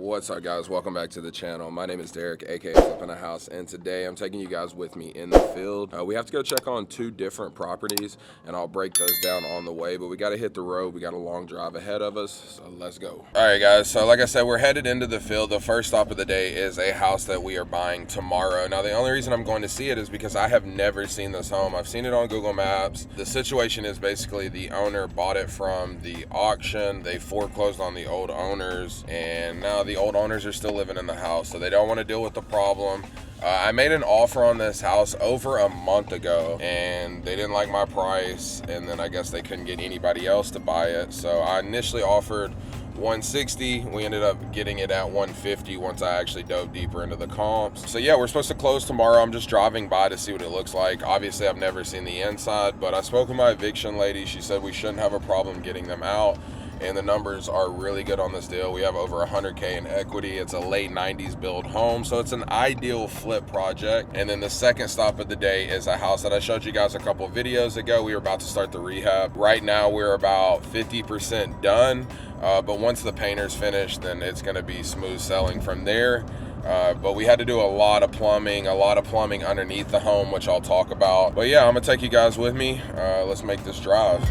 What's up, guys? Welcome back to the channel. My name is Derek, aka Flippingahouse, and today I'm taking you guys with me in the field. We have to go check on two different properties, and I'll break those down on the way, but we got to hit the road. We got a long drive ahead of us, so let's go. All right, guys, so like I said, we're headed into the field. The first stop of the day is a house that we are buying tomorrow. Now, the only reason I'm going to see it is because I have never seen this home. I've seen it on Google Maps. The situation is basically the owner bought it from the auction. They foreclosed on the old owners, and now the old owners are still living in the house, so they don't want to deal with the problem. I made an offer on this house over a month ago, and they didn't like my price, and then I guess they couldn't get anybody else to buy it. So I initially offered 160. We ended up getting it at 150 once I actually dove deeper into the comps. So yeah, we're supposed to close tomorrow. I'm just driving by to see what it looks like. Obviously, I've never seen the inside, but I spoke with my eviction lady. She said we shouldn't have a problem getting them out, and the numbers are really good on this deal. We have over 100K in equity. It's a late 90s build home, so it's an ideal flip project. And then the second stop of the day is a house that I showed you guys a couple videos ago. We were about to start the rehab. Right now, we're about 50% done, but once the painter's finished, then it's gonna be smooth selling from there. But we had to do a lot of plumbing underneath the home, which I'll talk about. But yeah, I'm gonna take you guys with me. Let's make this drive.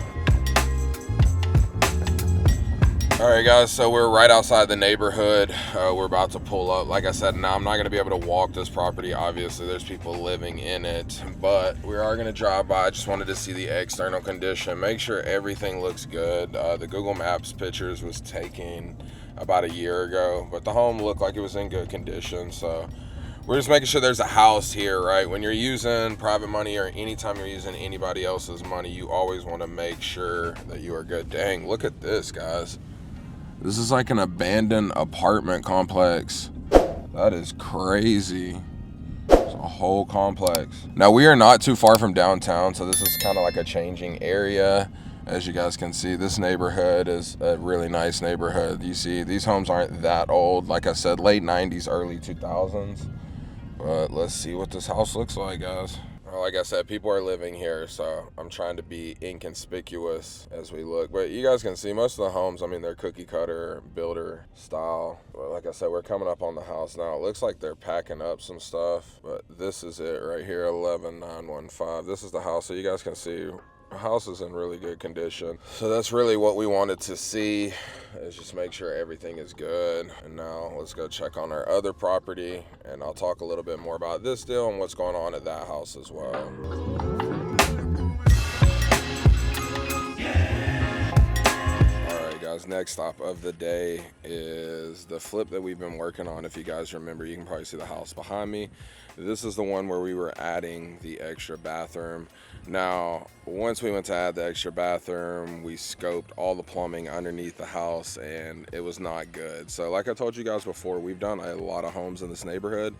All right, guys, so we're right outside the neighborhood. We're about to pull up. Like I said, now I'm not gonna be able to walk this property. Obviously, there's people living in it, but we are gonna drive by. I just wanted to see the external condition, make sure everything looks good. The Google Maps pictures was taken about a year ago, but the home looked like it was in good condition. So we're just making sure there's a house here, right? When you're using private money or anytime you're using anybody else's money, you always wanna make sure that you are good. Dang, look at this, guys. This is like an abandoned apartment complex. That is crazy. It's a whole complex. Now, we are not too far from downtown, so this is kind of like a changing area. As you guys can see, this neighborhood is a really nice neighborhood. You see, these homes aren't that old. Like I said, late 90s, early 2000s. But let's see what this house looks like, guys. Like I said, people are living here, so I'm trying to be inconspicuous as we look. But you guys can see most of the homes, I mean, they're cookie cutter, builder style. But like I said, we're coming up on the house now. It looks like they're packing up some stuff, but this is it right here, 11915. This is the house, so you guys can see the house is in really good condition. So that's really what we wanted to see, is just make sure everything is good. And now let's go check on our other property, and I'll talk a little bit more about this deal and what's going on at that house as well. Alright, guys, next stop of the day is the flip that we've been working on. If you guys remember, you can probably see the house behind me. This is the one where we were adding the extra bathroom. Now, once we went to add the extra bathroom, we scoped all the plumbing underneath the house, and it was not good. So like I told you guys before, we've done a lot of homes in this neighborhood.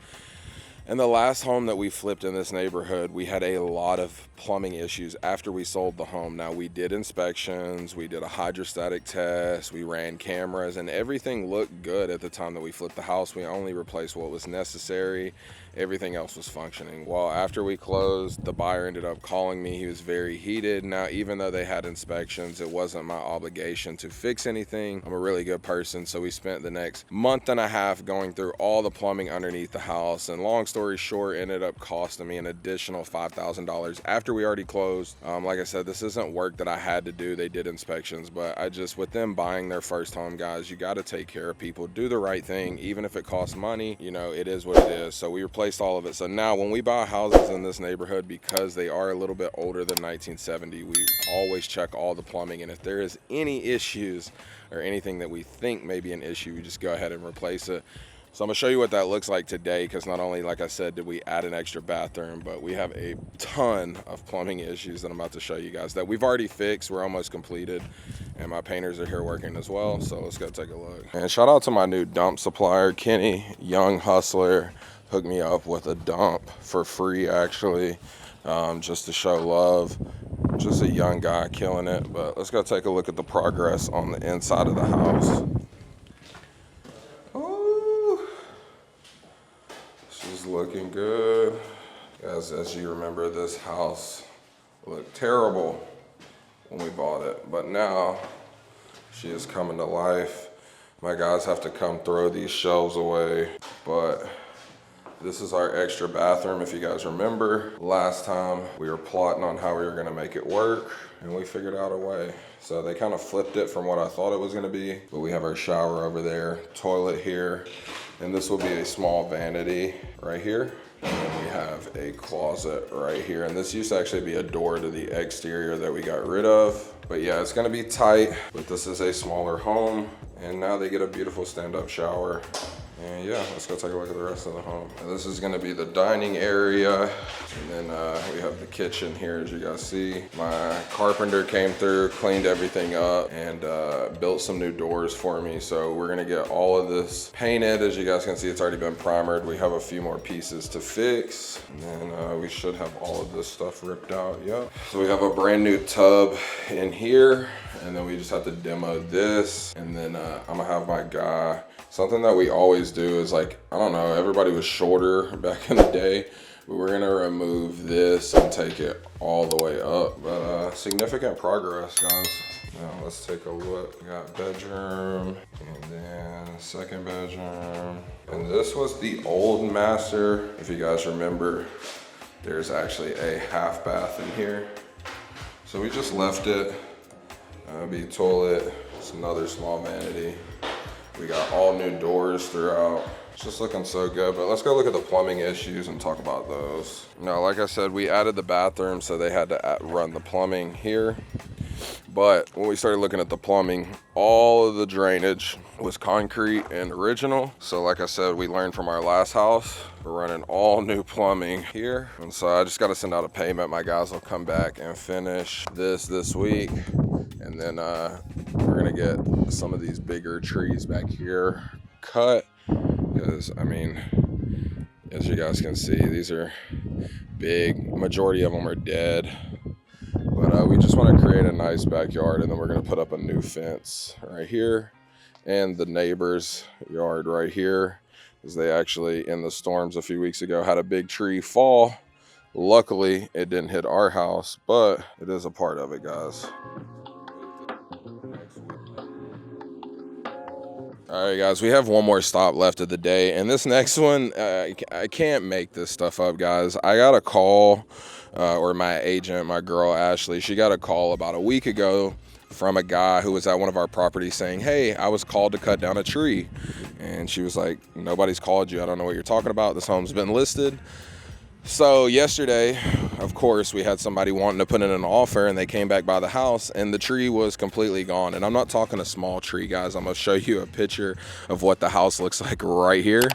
And the last home that we flipped in this neighborhood, we had a lot of plumbing issues after we sold the home. Now, we did inspections, we did a hydrostatic test, we ran cameras, and everything looked good at the time that we flipped the house. We only replaced what was necessary. Everything else was functioning. Well, after we closed, the buyer ended up calling me. He was very heated. Now, even though they had inspections, it wasn't my obligation to fix anything. I'm a really good person, so we spent the next month and a half going through all the plumbing underneath the house, and long story short, ended up costing me an additional $5,000 after we already closed. Like I said, this isn't work that I had to do. They did inspections, but I just, with them buying their first home, guys, you got to take care of people, do the right thing, even if it costs money. You know, it is what it is. So we replaced all of it. So now when we buy houses in this neighborhood, because they are a little bit older than 1970, we always check all the plumbing, and if there is any issues or anything that we think may be an issue, we just go ahead and replace it. So I'm gonna show you what that looks like today, because not only, like I said, did we add an extra bathroom, but we have a ton of plumbing issues that I'm about to show you guys that we've already fixed. We're almost completed, and my painters are here working as well. So let's go take a look. And shout out to my new dump supplier, Kenny, young hustler, hooked me up with a dump for free, actually, just to show love. Just a young guy killing it. But let's go take a look at the progress on the inside of the house. Looking good. As you remember, this house looked terrible when we bought it, but now she is coming to life. My guys have to come throw these shelves away, but this is our extra bathroom. If you guys remember, last time we were plotting on how we were gonna make it work, and we figured out a way. So they kind of flipped it from what I thought it was gonna be, but we have our shower over there, toilet here, and this will be a small vanity right here. And then we have a closet right here. And this used to actually be a door to the exterior that we got rid of. But yeah, it's gonna be tight, but this is a smaller home. And now they get a beautiful stand-up shower. And yeah, let's go take a look at the rest of the home. And this is gonna be the dining area. And then we have the kitchen here, as you guys see. My carpenter came through, cleaned everything up, and built some new doors for me. So we're gonna get all of this painted. As you guys can see, it's already been primered. We have a few more pieces to fix. And then we should have all of this stuff ripped out, yep. So we have a brand new tub in here. And then we just have to demo this. And then I'm gonna have my guy, something that we always do is like, I don't know, everybody was shorter back in the day, but we're gonna remove this and take it all the way up. But significant progress, guys. Now let's take a look. We got bedroom, and then second bedroom. And this was the old master. If you guys remember, there's actually a half bath in here. So we just left it. Be toilet, it's another small vanity. We got all new doors throughout. It's just looking so good, but let's go look at the plumbing issues and talk about those. Now, like I said, we added the bathroom, so they had to run the plumbing here. But when we started looking at the plumbing, all of the drainage was concrete and original. So like I said, we learned from our last house, we're running all new plumbing here. And so I just got to send out a payment. My guys will come back and finish this week. And then we're gonna get some of these bigger trees back here cut, because I mean, as you guys can see, these are big. Majority of them are dead. But we just want to create a nice backyard, and then we're gonna put up a new fence right here, and the neighbor's yard right here, because they actually, in the storms a few weeks ago, had a big tree fall. Luckily, it didn't hit our house, but it is a part of it, guys. All right, guys, we have one more stop left of the day, and this next one, I can't make this stuff up, guys. I got a call, or my agent, my girl Ashley, she got a call about a week ago from a guy who was at one of our properties saying, hey, I was called to cut down a tree. And she was like, nobody's called you. I don't know what you're talking about. This home's been listed. So yesterday, of course, we had somebody wanting to put in an offer, and they came back by the house, and the tree was completely gone. And I'm not talking a small tree, guys. I'm gonna show you a picture of what the house looks like right here.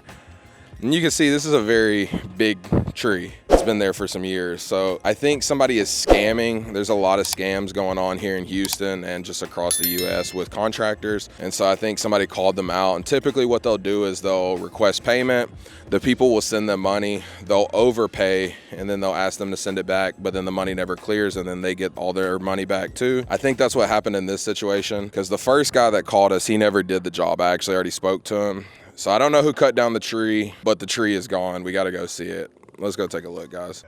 And you can see this is a very big tree. It's been there for some years. So I think somebody is scamming. There's a lot of scams going on here in Houston and just across the US with contractors. And so I think somebody called them out. And typically what they'll do is they'll request payment. The people will send them money. They'll overpay, and then they'll ask them to send it back, but then the money never clears, and then they get all their money back too. I think that's what happened in this situation, because the first guy that called us, he never did the job. I actually already spoke to him. So I don't know who cut down the tree, but the tree is gone. We got to go see it. Let's go take a look, guys.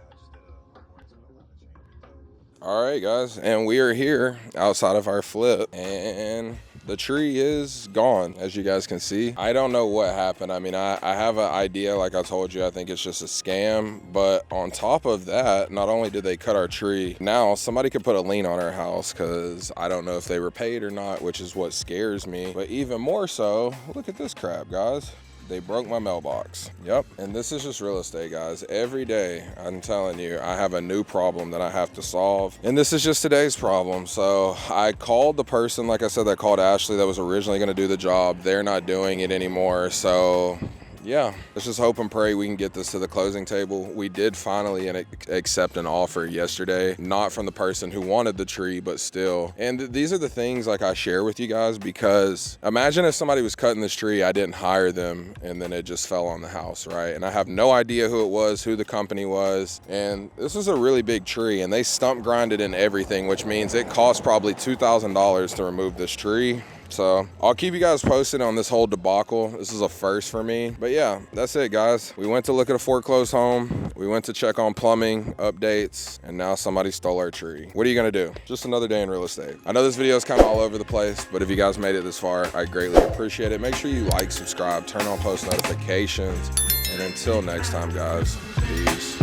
All right, guys, and we are here outside of our flip, and the tree is gone, as you guys can see. I don't know what happened. I mean, I have an idea, like I told you, I think it's just a scam. But on top of that, not only did they cut our tree, now somebody could put a lien on our house, because I don't know if they were paid or not, which is what scares me. But even more so, look at this crap, guys. They broke my mailbox. Yep. And this is just real estate, guys. Every day, I'm telling you, I have a new problem that I have to solve. And this is just today's problem. So I called the person, like I said, that called Ashley that was originally going to do the job. They're not doing it anymore. So yeah, let's just hope and pray we can get this to the closing table. We did finally accept an offer yesterday, not from the person who wanted the tree, but still. And these are the things like I share with you guys, because imagine if somebody was cutting this tree, I didn't hire them, and then it just fell on the house, right? And I have no idea who it was, who the company was. And this is a really big tree, and they stump grinded and everything, which means it cost probably $2,000 to remove this tree. So I'll keep you guys posted on this whole debacle. This is a first for me. But yeah, that's it, guys. We went to look at a foreclosed home. We went to check on plumbing updates, and now somebody stole our tree. What are you gonna do? Just another day in real estate. I know this video is kind of all over the place, but if you guys made it this far, I greatly appreciate it. Make sure you like, subscribe, turn on post notifications, and until next time, guys, peace.